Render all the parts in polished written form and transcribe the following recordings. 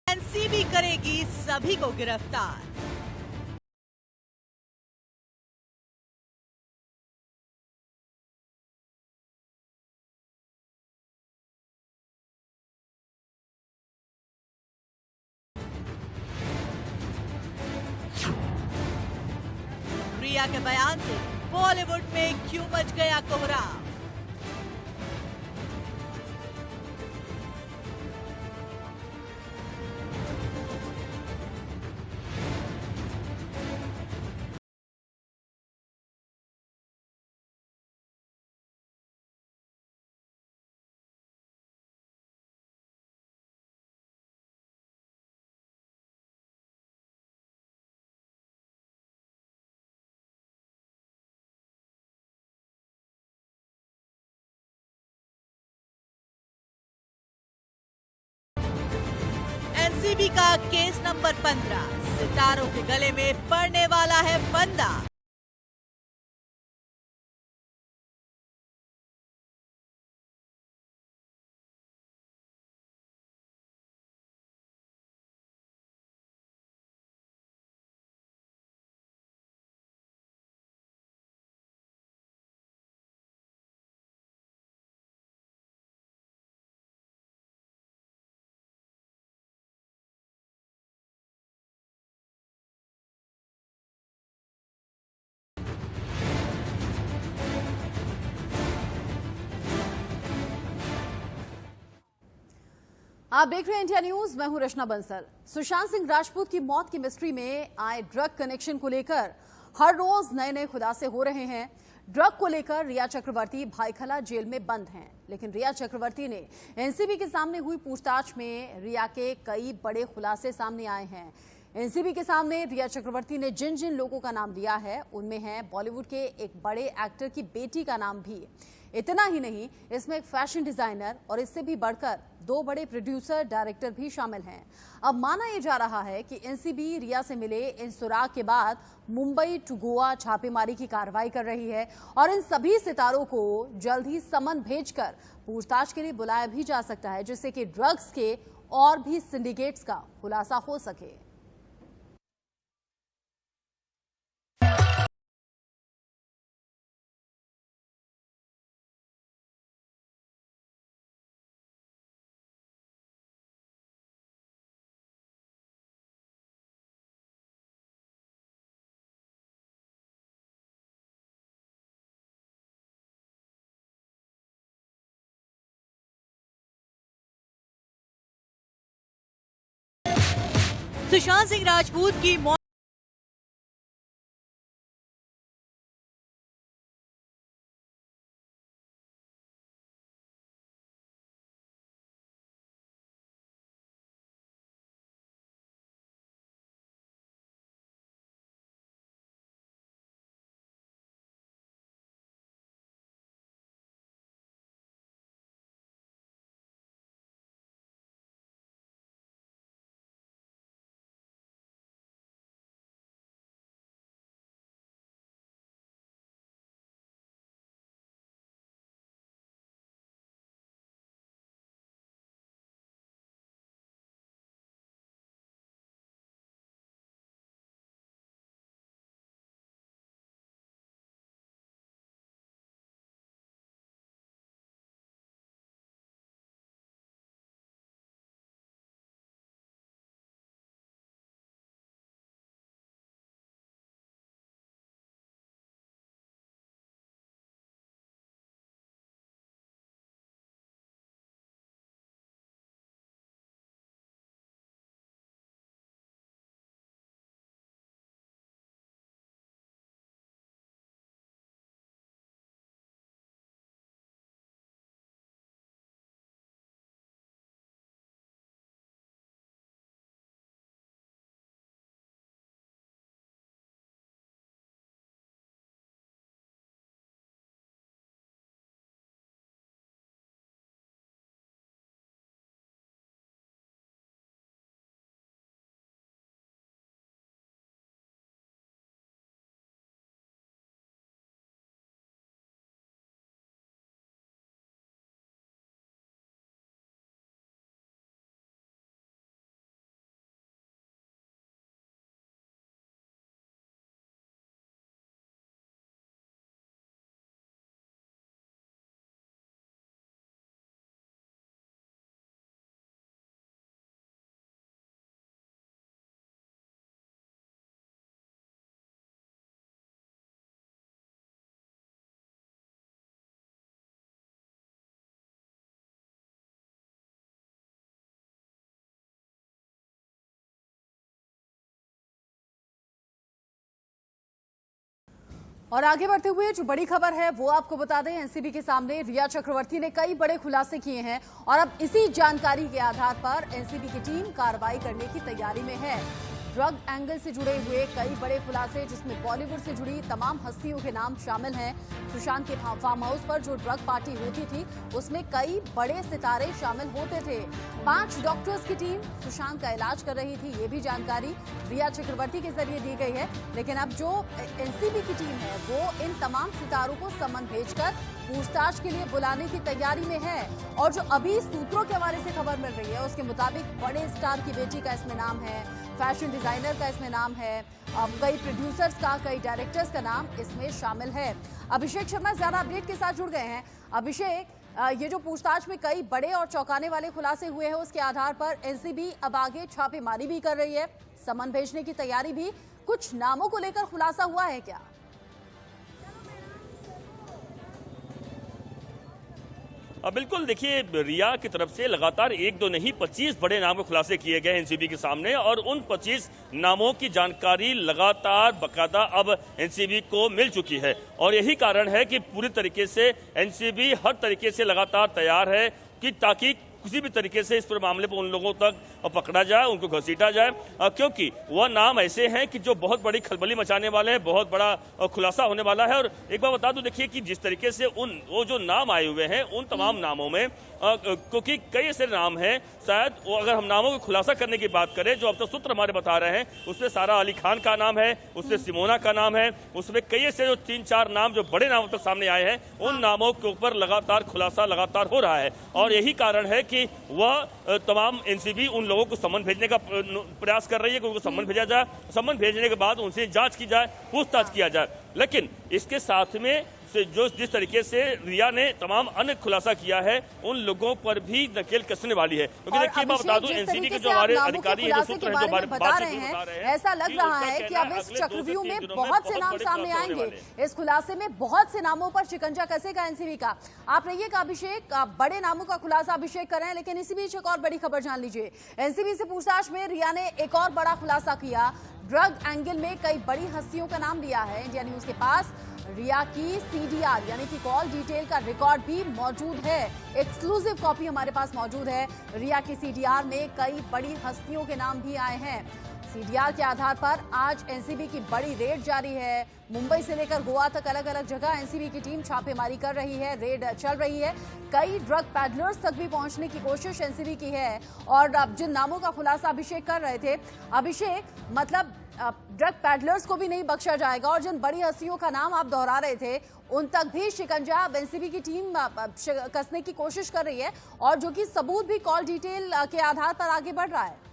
NCB करेगी सभी को गिरफ्तार। रिया के बयान से बॉलीवुड में क्यों मच गया कोहराम? एनसीबी का केस नंबर 15, सितारों के गले में पड़ने वाला है फंदा। आप देख रहे हैं इंडिया न्यूज, मैं हूं रचना बंसल। सुशांत सिंह राजपूत की मौत की मिस्ट्री में आए ड्रग कनेक्शन को लेकर हर रोज नए नए खुलासे हो रहे हैं। ड्रग को लेकर रिया चक्रवर्ती भाईखला जेल में बंद हैं, लेकिन रिया चक्रवर्ती ने एनसीबी के सामने हुई पूछताछ में रिया के कई बड़े खुलासे सामने आए हैं। एनसीबी के सामने रिया चक्रवर्ती ने जिन जिन लोगों का नाम लिया है उनमें है बॉलीवुड के एक बड़े एक्टर की बेटी का नाम भी। इतना ही नहीं, इसमें एक फैशन डिजाइनर और इससे भी बढ़कर 2 बड़े प्रोड्यूसर डायरेक्टर भी शामिल हैं। अब माना यह जा रहा है कि एनसीबी रिया से मिले इन सुराग के बाद मुंबई टू गोवा छापेमारी की कार्रवाई कर रही है और इन सभी सितारों को जल्द ही समन भेजकर पूछताछ के लिए बुलाया भी जा सकता है, जिससे कि ड्रग्स के और भी सिंडिकेट्स का खुलासा हो सके। सुशांत सिंह राजपूत की मौत और आगे बढ़ते हुए जो बड़ी खबर है वो आपको बता दें, एनसीबी के सामने रिया चक्रवर्ती ने कई बड़े खुलासे किए हैं और अब इसी जानकारी के आधार पर एनसीबी की टीम कार्रवाई करने की तैयारी में है। ड्रग एंगल से जुड़े हुए कई बड़े खुलासे, जिसमें बॉलीवुड से जुड़ी तमाम हस्तियों के नाम शामिल हैं। सुशांत के फार्म हाउस पर जो ड्रग पार्टी होती थी उसमें कई बड़े सितारे शामिल होते थे। 5 डॉक्टर्स की टीम सुशांत का इलाज कर रही थी, ये भी जानकारी रिया चक्रवर्ती के जरिए दी गई है। लेकिन अब जो एनसीबी की टीम है वो इन तमाम सितारों को समन भेजकर पूछताछ के लिए बुलाने की तैयारी में है। और जो अभी सूत्रों के हवाले से खबर मिल रही है उसके मुताबिक बड़े स्टार की बेटी का इसमें नाम है, फैशन डिजाइनर का इसमें नाम है, कई प्रोड्यूसर्स का, कई डायरेक्टर्स का नाम इसमें शामिल है। अभिषेक शर्मा ज्यादा अपडेट के साथ जुड़ गए हैं। अभिषेक, ये जो पूछताछ में कई बड़े और चौंकाने वाले खुलासे हुए हैं उसके आधार पर एनसीबी अब आगे छापेमारी भी कर रही है, समन भेजने की तैयारी भी। कुछ नामों को लेकर खुलासा हुआ है क्या? बिल्कुल, देखिए रिया की तरफ से लगातार 1-2 नहीं 25 बड़े नामों के खुलासे किए गए एनसीबी के सामने और उन 25 नामों की जानकारी लगातार बकायदा अब एनसीबी को मिल चुकी है। और यही कारण है कि पूरी तरीके से एनसीबी हर तरीके से लगातार तैयार है कि ताकि किसी भी तरीके से इस पर मामले पर उन लोगों तक पकड़ा जाए, उनको घसीटा जाए, क्योंकि वह नाम ऐसे हैं कि जो बहुत बड़ी खलबली मचाने वाले हैं, बहुत बड़ा खुलासा होने वाला है। और एक बार बता दूं, देखिए कि जिस तरीके से वो जो नाम आए हुए हैं उन तमाम नामों में क्योंकि कई ऐसे नाम हैं, शायद वो अगर हम नामों को खुलासा करने की बात करें जो अब तक सूत्र हमारे बता रहे हैं उसमें सारा अली खान का नाम है, उसमें सिमोना का नाम है, उसमें कई ऐसे जो 3-4 नाम जो बड़े नामों तक सामने आए हैं उन नामों के ऊपर लगातार खुलासा लगातार हो रहा है। और यही कारण है कि वह तमाम एनसीबी उन लोगों को सम्मन भेजने का प्रयास कर रही है कि उनको सम्मन भेजा जाए, सम्मन भेजने के बाद उनसे जांच की जाए, पूछताछ किया जाए। लेकिन इसके साथ में से जो जिस तरीके से रिया ने तमाम अन्य खुलासा किया है उन लोगों पर भी नकेल कसने वाली है। क्योंकि देखिए मैं बता दूं, एनसीबी के जो हमारे अधिकारी हैं, जो सूत्र हैं, जो बात बता रहे हैं, ऐसा लग रहा है कि अब इस चक्रव्यूह में बहुत से नाम सामने आएंगे। इस खुलासे में बहुत से नामों पर शिकंजा कसेगा एनसीबी का। आप रहिएगा अभिषेक, बड़े नामों का खुलासा अभिषेक कर रहे हैं, लेकिन इसी बीच एक और बड़ी खबर जान लीजिए। एनसीबी से पूछताछ में रिया ने एक और बड़ा खुलासा किया। ड्रग एंगल में कई बड़ी हस्तियों का नाम लिया है। इंडिया न्यूज के पास रिया की सीडीआर यानी कि कॉल डिटेल का रिकॉर्ड भी मौजूद है, एक्सक्लूसिव कॉपी हमारे पास मौजूद है। रिया की सीडीआर में कई बड़ी हस्तियों के नाम भी आए हैं। सीडीआर के आधार पर आज एनसीबी की बड़ी रेड जारी है। मुंबई से लेकर गोवा तक अलग अलग जगह एनसीबी की टीम छापेमारी कर रही है, रेड चल रही है। कई ड्रग पैडलर्स तक भी पहुंचने की कोशिश एनसीबी की है। और अब जिन नामों का खुलासा अभिषेक कर रहे थे, अभिषेक मतलब ड्रग पैडलर्स को भी नहीं बख्शा जाएगा और जिन बड़ी हस्तियों का नाम आप दोहरा रहे थे उन तक भी शिकंजा अब एनसीबी की टीम कसने की कोशिश कर रही है और जो कि सबूत भी कॉल डिटेल के आधार पर आगे बढ़ रहा है।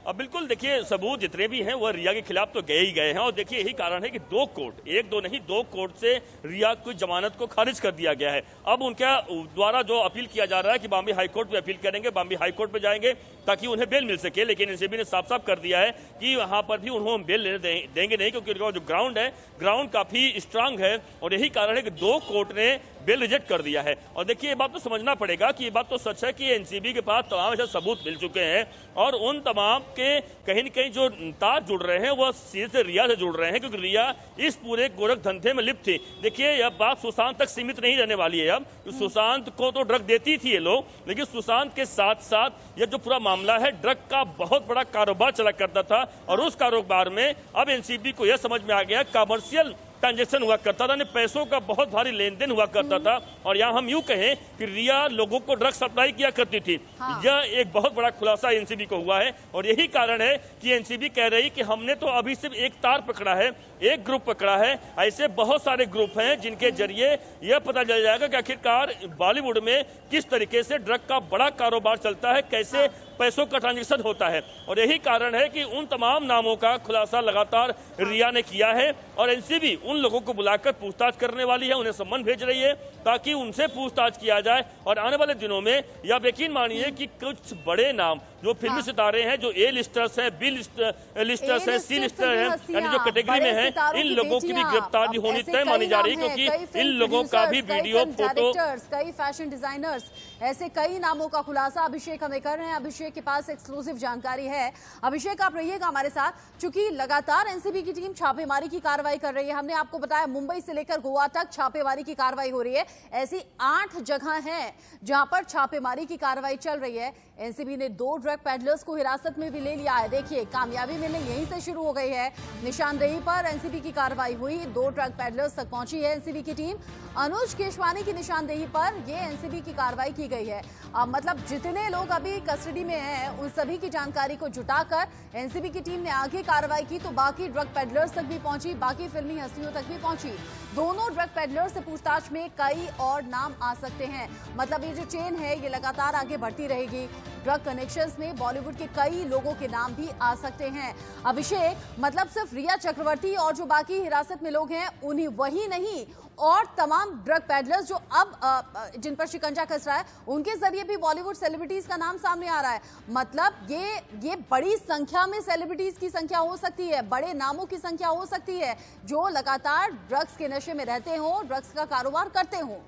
अब बिल्कुल देखिए, सबूत जितने भी हैं वह रिया के खिलाफ तो गए ही गए हैं। और देखिए यही कारण है कि 2 कोर्ट, 1-2 नहीं 2 कोर्ट से रिया की जमानत को खारिज कर दिया गया है। अब उनके द्वारा जो अपील किया जा रहा है कि बॉम्बे हाई कोर्ट में अपील करेंगे, बॉम्बे हाई कोर्ट में जाएंगे ताकि उन्हें बेल मिल सके। लेकिन एनसीबी ने साफ साफ कर दिया है कि वहां पर भी उन्होंने बेल लेने देंगे नहीं, क्योंकि उनका जो ग्राउंड है, ग्राउंड काफी स्ट्रांग है। और यही कारण है कि 2 कोर्ट ने बेल रिजेक्ट कर दिया है। और देखिए ये बात तो समझना पड़ेगा कि ये बात तो सच है कि एनसीबी के पास तमाम ऐसे सबूत मिल चुके हैं और उन तमाम के कहीं न कहीं जो तार जुड़ रहे हैं वह सीधे से रिया से जुड़ रहे हैं, क्योंकि रिया इस पूरे गोरख धंधे में लिप्त थी। देखिए यह बात सुशांत तक सीमित नहीं रहने वाली है। अब सुशांत को तो ड्रग देती थी ये लोग, लेकिन सुशांत के साथ साथ यह जो पूरा मामला है, ड्रग का बहुत बड़ा कारोबार चला करता था। और उस कारोबार में अब एनसीबी को यह समझ में आ गया कमर्शियल ट्रांजैक्शन हुआ करता था, पैसों का बहुत भारी लेन देन हुआ करता था। और यहाँ हम यूं कहें कि रिया लोगों को ड्रग सप्लाई किया करती थी। हाँ। यह एक बहुत बड़ा खुलासा एनसीबी को हुआ है और यही कारण है कि एनसीबी कह रही कि हमने तो अभी सिर्फ एक तार पकड़ा है, एक ग्रुप पकड़ा है। ऐसे बहुत सारे ग्रुप हैं जिनके जरिए यह पता चल जाएगा कि आखिरकार बॉलीवुड में किस तरीके से ड्रग का बड़ा कारोबार चलता है, कैसे पैसों का ट्रांजैक्शन होता है। और यही कारण है कि उन तमाम नामों का खुलासा लगातार रिया ने किया है और एनसीबी उन लोगों को बुलाकर पूछताछ करने वाली है, उन्हें सम्मन भेज रही है ताकि उनसे पूछताछ किया जाए। और आने वाले दिनों में आप यकीन मानिए कि कुछ बड़े नाम जो फिल्मी सितारे हैं, जो ए लिस्टर्स हैं, बी लिस्टर्स हैं, सी लिस्टर हैं, यानी जो कैटेगरी में हैं, इन लोगों की भी गिरफ्तारी होनी तय मानी जा रही है, क्योंकि इन लोगों का भी वीडियो, फोटो, कई फैशन डिजाइनर्स, ऐसे कई नामों का खुलासा अभिषेक हमें कर रहे हैं। अभिषेक के पास एक्सक्लूसिव जानकारी है। अभिषेक, आप रहिएगा हमारे साथ, क्योंकि लगातार एनसीबी की टीम छापेमारी की कार्रवाई कर रही है। हमने आपको बताया मुंबई से लेकर गोवा तक छापेमारी की कार्रवाई हो रही है। ऐसी 8 जगह हैं जहां पर छापेमारी की कार्रवाई चल रही है। एनसीबी ने 2 ड्रग पेडलर्स को हिरासत में भी ले लिया है। देखिए, कामयाबी मिलने यहीं से शुरू हो गई है। निशानदेही पर एनसीबी की कार्रवाई हुई, 2 ड्रग पेडलर्स तक पहुंची है एनसीबी की टीम। अनुज केशवानी की निशानदेही पर ये एनसीबी की कार्रवाई की गई है। मतलब जितने लोग अभी कस्टडी में हैं, उन सभी की जानकारी को जुटाकर एनसीबी की टीम ने आगे कार्रवाई की तो बाकी ड्रग पेडलर्स तक भी पहुंची, बाकी फिल्मी हस्तियों तक भी पहुंची। दोनों ड्रग पेडलर्स से पूछताछ में कई और नाम आ सकते हैं। मतलब ये जो चेन है ये लगातार आगे बढ़ती रहेगी। ड्रग कनेक्शंस में बॉलीवुड के कई लोगों के नाम भी आ सकते हैं। अभिषेक, मतलब सिर्फ रिया चक्रवर्ती और जो बाकी हिरासत में लोग हैं उन्हीं वही नहीं, और तमाम ड्रग पेडलर्स जो अब जिन पर शिकंजा कस रहा है, उनके जरिए भी बॉलीवुड सेलिब्रिटीज का नाम सामने आ रहा है। मतलब ये बड़ी संख्या में सेलिब्रिटीज की संख्या हो सकती है, बड़े नामों की संख्या हो सकती है जो लगातार ड्रग्स के नशे में रहते हो, ड्रग्स का कारोबार करते हो।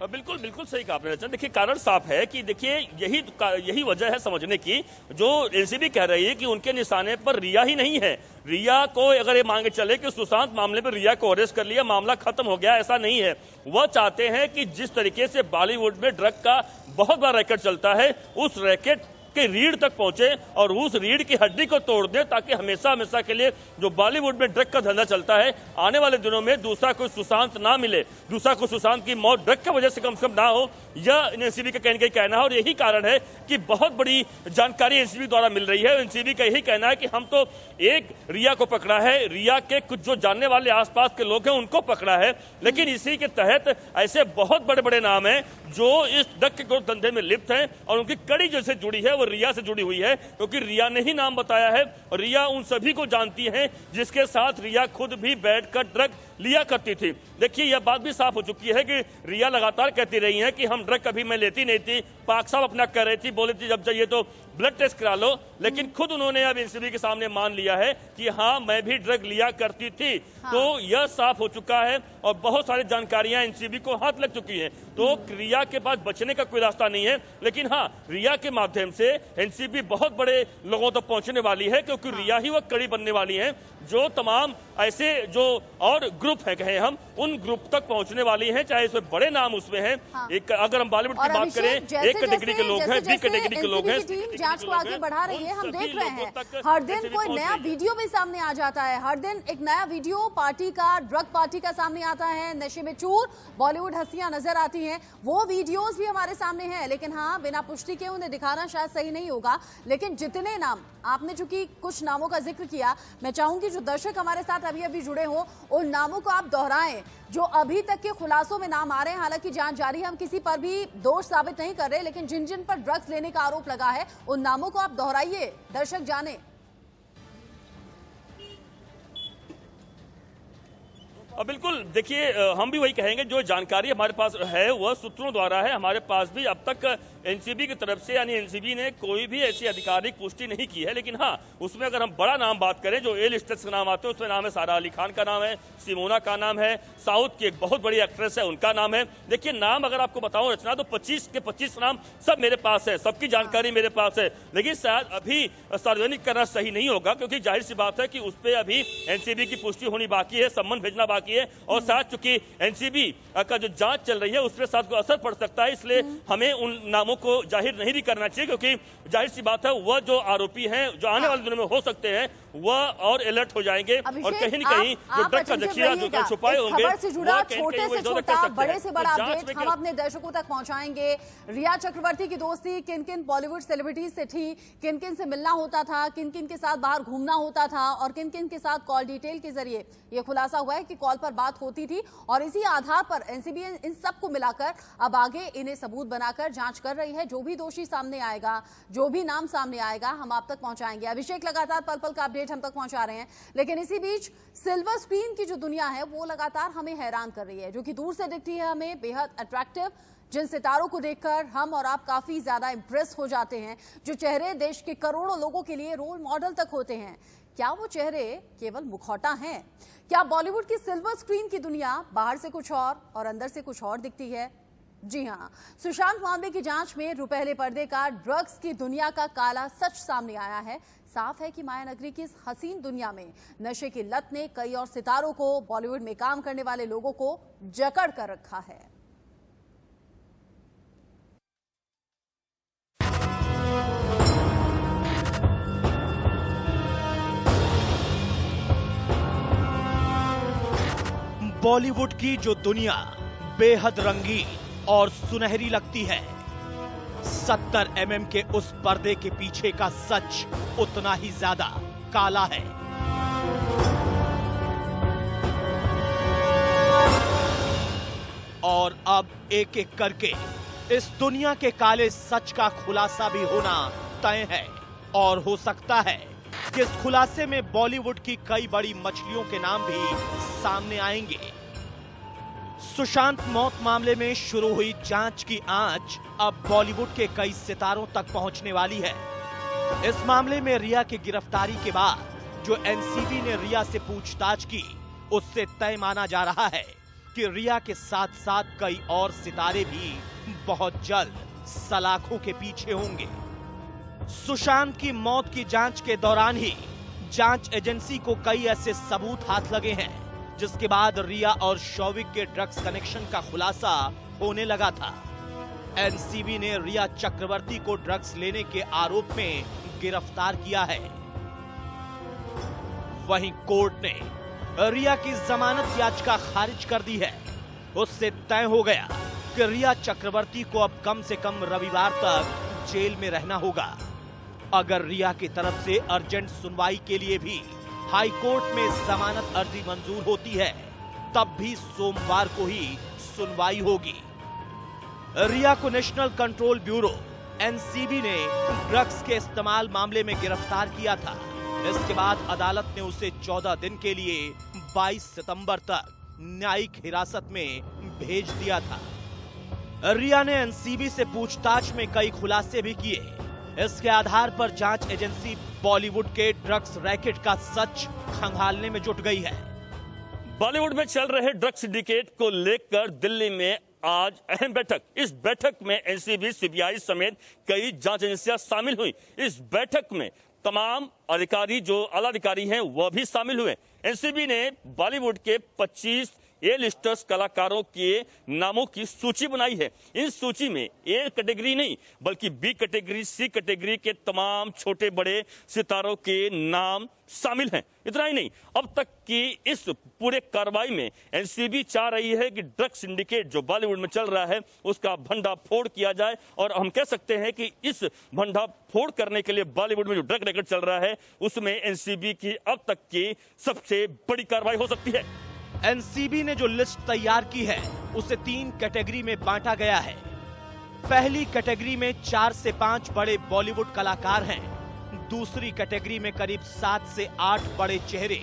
बिल्कुल बिल्कुल सही कहा आपने रचना। देखिए, कारण साफ है कि देखिए यही वजह है समझने की, जो एनसीबी कह रही है कि उनके निशाने पर रिया ही नहीं है। रिया को अगर ये मांगे चले कि सुशांत मामले में रिया को अरेस्ट कर लिया, मामला खत्म हो गया, ऐसा नहीं है। वह चाहते हैं कि जिस तरीके से बॉलीवुड में ड्रग का बहुत बड़ा रैकेट चलता है, उस रैकेट के रीढ़ तक पहुंचे और उस रीढ़ की हड्डी को तोड़ दे, ताकि हमेशा हमेशा के लिए जो बॉलीवुड में ड्रग का धंधा चलता है, आने वाले दिनों में दूसरा कोई सुशांत ना मिले, दूसरा कोई सुशांत की मौत ड्रग की वजह से कम ना हो, यह एनसीबी का कहना है। और यही कारण है कि बहुत बड़ी जानकारी एनसीबी द्वारा मिल रही है। एनसीबी का यही कहना है कि हम तो एक रिया को पकड़ा है, रिया के कुछ जो जानने वाले आसपास के लोग हैं उनको पकड़ा है, लेकिन इसी के तहत ऐसे बहुत बड़े बड़े नाम हैं जो इस ड्रग के धंधे में लिप्त हैं और उनकी कड़ी जैसे जुड़ी है वो रिया से जुड़ी हुई है, क्योंकि रिया ने ही नाम बताया है और रिया उन सभी को जानती है जिसके साथ रिया खुद भी बैठकर ड्रग लिया करती थी। देखिए, यह बात भी साफ हो चुकी है कि रिया लगातार कहती रही है कि हम ड्रग कभी मैं लेती नहीं थी। पाक साहब अपना कर रही थी, बोली थी जब चाहिए तो ब्लड टेस्ट करा लो, लेकिन खुद उन्होंने अब एनसीबी के सामने मान लिया है कि हाँ, मैं भी ड्रग लिया करती थी। हाँ। तो यह साफ हो चुका है और बहुत सारी जानकारियां एनसीबी को हाथ लग चुकी हैं। तो रिया के पास बचने का कोई रास्ता नहीं है, लेकिन हाँ, रिया के माध्यम से एनसीबी बहुत बड़े लोगों तक पहुंचने वाली है, क्योंकि रिया ही वह कड़ी बनने वाली है जो तमाम ऐसे जो और ग्रुप है कहें हम, उन ग्रुप तक पहुंचने वाली हैं, चाहे इसमें बड़े नाम उसमें हैं। हाँ। एक अगर हम बॉलीवुड की बात करें, एक कैटेगरी के लोग हैं, बी कैटेगरी के लोग हैं। टीम जांच को आगे बढ़ा रही है, हम देख रहे हैं हर दिन कोई नया वीडियो भी सामने आ जाता है। हर दिन एक नया वीडियो पार्टी का, ड्रग पार्टी का सामने आता है, नशे में चूर बॉलीवुड हस्तियां नजर आती हैं, वो वीडियोस भी हमारे सामने हैं। लेकिन हाँ, बिना पुष्टि के उन्हें दिखाना शायद सही नहीं होगा। लेकिन जितने नाम आपने, चूंकि कुछ नामों का जिक्र किया, मैं चाहूंगी जो दर्शक हमारे साथ अभी जुड़े हो उन नामों को आप दोहराएं जो अभी तक के खुलासों में नाम आ रहे हैं। हालांकि जांच जारी है, हम किसी पर भी दोष साबित नहीं कर रहे, लेकिन जिन जिन पर ड्रग्स लेने का आरोप लगा है उन नामों को आप दोहराइए, दर्शक जाने। बिल्कुल, देखिए, हम भी वही कहेंगे, जो जानकारी हमारे पास है वह सूत्रों द्वारा है। हमारे पास भी अब तक एनसीबी की तरफ से, यानी एनसीबी ने कोई भी ऐसी आधिकारिक पुष्टि नहीं की है। लेकिन हाँ, उसमें अगर हम बड़ा नाम बात करें, जो ए लिस्टर्स के नाम आते हैं, उसमें नाम है सारा अली खान का नाम है, सिमोना का नाम है, साउथ की एक बहुत बड़ी एक्ट्रेस है उनका नाम है। देखिए, नाम अगर आपको बताऊं रचना, तो 25 के 25 नाम सब मेरे पास है, सबकी जानकारी मेरे पास है। लेकिन शायद अभी सार्वजनिक करना सही नहीं होगा, क्योंकि जाहिर सी बात है कि उस पर अभी एनसीबी की पुष्टि होनी बाकी है, सम्मन भेजना बाकी है, और साथ चूंकि एनसीबी का जो जांच चल रही है उसमें साथ को असर पड़ सकता है, इसलिए हमें उन नामों को जाहिर नहीं भी करना चाहिए, क्योंकि जाहिर सी बात है वह जो आरोपी हैं जो आने वाले दिनों में हो सकते हैं वह और अलर्ट हो जाएंगे और कहीं न कहीं जो ड्रग का जखीरा जो छुपाए होंगे, खबर से जुड़ा छोटे से छोटा, बड़े से बड़ा अपडेट हम अपने दर्शकों तक पहुंचाएंगे। रिया चक्रवर्ती की दोस्ती किन किन बॉलीवुड सेलिब्रिटीज से थी, किन किन से मिलना होता था, किन किन के साथ बाहर घूमना होता था और किन किन के साथ कॉल डिटेल के जरिए यह खुलासा हुआ है कि कॉल पर बात होती थी, और इसी आधार पर एनसीबी इन सबको मिलाकर अब आगे इन्हें सबूत बनाकर जांच कर रही है। जो भी दोषी सामने आएगा, जो भी नाम सामने आएगा, हम आप तक पहुंचाएंगे। अभिषेक लगातार पल पल का अपडेट अपडेट हम तक पहुंचा रहे हैं। लेकिन इसी बीच सिल्वर स्क्रीन की जो दुनिया है वो लगातार हमें हैरान कर रही है, जो कि दूर से दिखती है हमें बेहद अट्रैक्टिव, जिन सितारों को देखकर हम और आप काफी ज्यादा इंप्रेस हो जाते हैं, जो चेहरे देश के करोड़ों लोगों के लिए रोल मॉडल तक होते हैं। क्या वो चेहरे केवल मुखौटा हैं? क्या बॉलीवुड की सिल्वर स्क्रीन की दुनिया बाहर से कुछ और अंदर से कुछ और दिखती है? जी हां, सुशांत मामले की जांच में रुपहले पर्दे का ड्रग्स की दुनिया का काला सच सामने आया है। साफ है कि माया नगरी की इस हसीन दुनिया में नशे की लत ने कई और सितारों को, बॉलीवुड में काम करने वाले लोगों को जकड़ कर रखा है। बॉलीवुड की जो दुनिया बेहद रंगीन और सुनहरी लगती है, 70 mm के उस पर्दे के पीछे का सच उतना ही ज्यादा काला है। और अब एक एक करके इस दुनिया के काले सच का खुलासा भी होना तय है। और हो सकता है कि इस खुलासे में बॉलीवुड की कई बड़ी मछलियों के नाम भी सामने आएंगे। सुशांत मौत मामले में शुरू हुई जांच की आंच अब बॉलीवुड के कई सितारों तक पहुंचने वाली है। इस मामले में रिया की गिरफ्तारी के बाद जो एनसीबी ने रिया से पूछताछ की, उससे तय माना जा रहा है कि रिया के साथ साथ कई और सितारे भी बहुत जल्द सलाखों के पीछे होंगे। सुशांत की मौत की जांच के दौरान ही जांच एजेंसी को कई ऐसे सबूत हाथ लगे हैं, जिसके बाद रिया और शौविक के ड्रग्स कनेक्शन का खुलासा होने लगा था। एनसीबी ने रिया चक्रवर्ती को ड्रग्स लेने के आरोप में गिरफ्तार किया है। वहीं कोर्ट ने रिया की जमानत याचिका खारिज कर दी है। उससे तय हो गया कि रिया चक्रवर्ती को अब कम से कम रविवार तक जेल में रहना होगा। अगर रिया की तरफ से अर्जेंट सुनवाई के लिए भी हाई कोर्ट में जमानत अर्जी मंजूर होती है, तब भी सोमवार को ही सुनवाई होगी। रिया को नेशनल कंट्रोल ब्यूरो एनसीबी ने ड्रग्स के इस्तेमाल मामले में गिरफ्तार किया था। इसके बाद अदालत ने उसे 14 दिन के लिए 22 सितंबर तक न्यायिक हिरासत में भेज दिया था। रिया ने एनसीबी से पूछताछ में कई खुलासे भी किए। इसके आधार पर जांच एजेंसी बॉलीवुड के ड्रग्स रैकेट का सच खंगालने में जुट गई है। बॉलीवुड में चल रहे ड्रग्स सिंडिकेट को लेकर दिल्ली में आज अहम बैठक। इस बैठक में एनसीबी, सीबीआई समेत कई जांच एजेंसियां शामिल हुई। इस बैठक में तमाम अधिकारी, जो आला अधिकारी हैं, वह भी शामिल हुए। एनसीबी ने बॉलीवुड के 25 ए लिस्टर्स कलाकारों के नामों की सूची बनाई है। इन सूची में ए कैटेगरी नहीं बल्कि बी कैटेगरी, सी कैटेगरी के तमाम छोटे बड़े सितारों के नाम शामिल हैं। इतना ही नहीं, अब तक की इस पूरे कार्रवाई में एनसीबी चाह रही है कि ड्रग्स सिंडिकेट जो बॉलीवुड में चल रहा है उसका भंडाफोड़ किया जाए। और हम कह सकते हैं कि इस भंडाफोड़ करने के लिए बॉलीवुड में जो ड्रग रैकेट चल रहा है उसमें एनसीबी की अब तक की सबसे बड़ी कार्रवाई हो सकती है। एनसीबी ने जो लिस्ट तैयार की है उसे 3 कैटेगरी में बांटा गया है। पहली कैटेगरी में 4 से 5 बड़े बॉलीवुड कलाकार हैं। दूसरी कैटेगरी में करीब 7 से 8 बड़े चेहरे।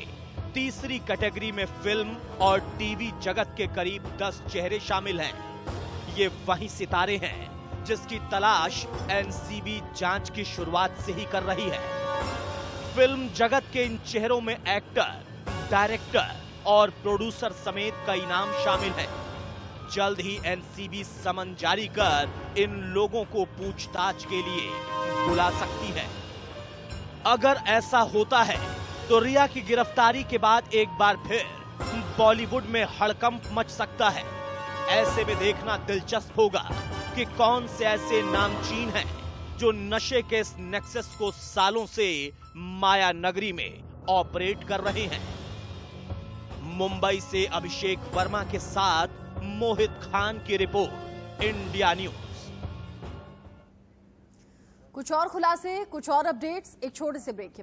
तीसरी कैटेगरी में फिल्म और टीवी जगत के करीब 10 चेहरे शामिल हैं। ये वही सितारे हैं जिसकी तलाश एनसीबी जांच की शुरुआत से ही कर रही है। फिल्म जगत के इन चेहरों में एक्टर, डायरेक्टर और प्रोड्यूसर समेत कई नाम शामिल हैं। जल्द ही एनसीबी समन जारी कर इन लोगों को पूछताछ के लिए बुला सकती है। अगर ऐसा होता है तो रिया की गिरफ्तारी के बाद एक बार फिर बॉलीवुड में हड़कंप मच सकता है। ऐसे में देखना दिलचस्प होगा कि कौन से ऐसे नामचीन हैं जो नशे के इस नेक्सस को सालों से माया नगरी में ऑपरेट कर रहे हैं। मुंबई से अभिषेक वर्मा के साथ मोहित खान की रिपोर्ट, इंडिया न्यूज। कुछ और खुलासे, कुछ और अपडेट्स, एक छोटे से ब्रेक के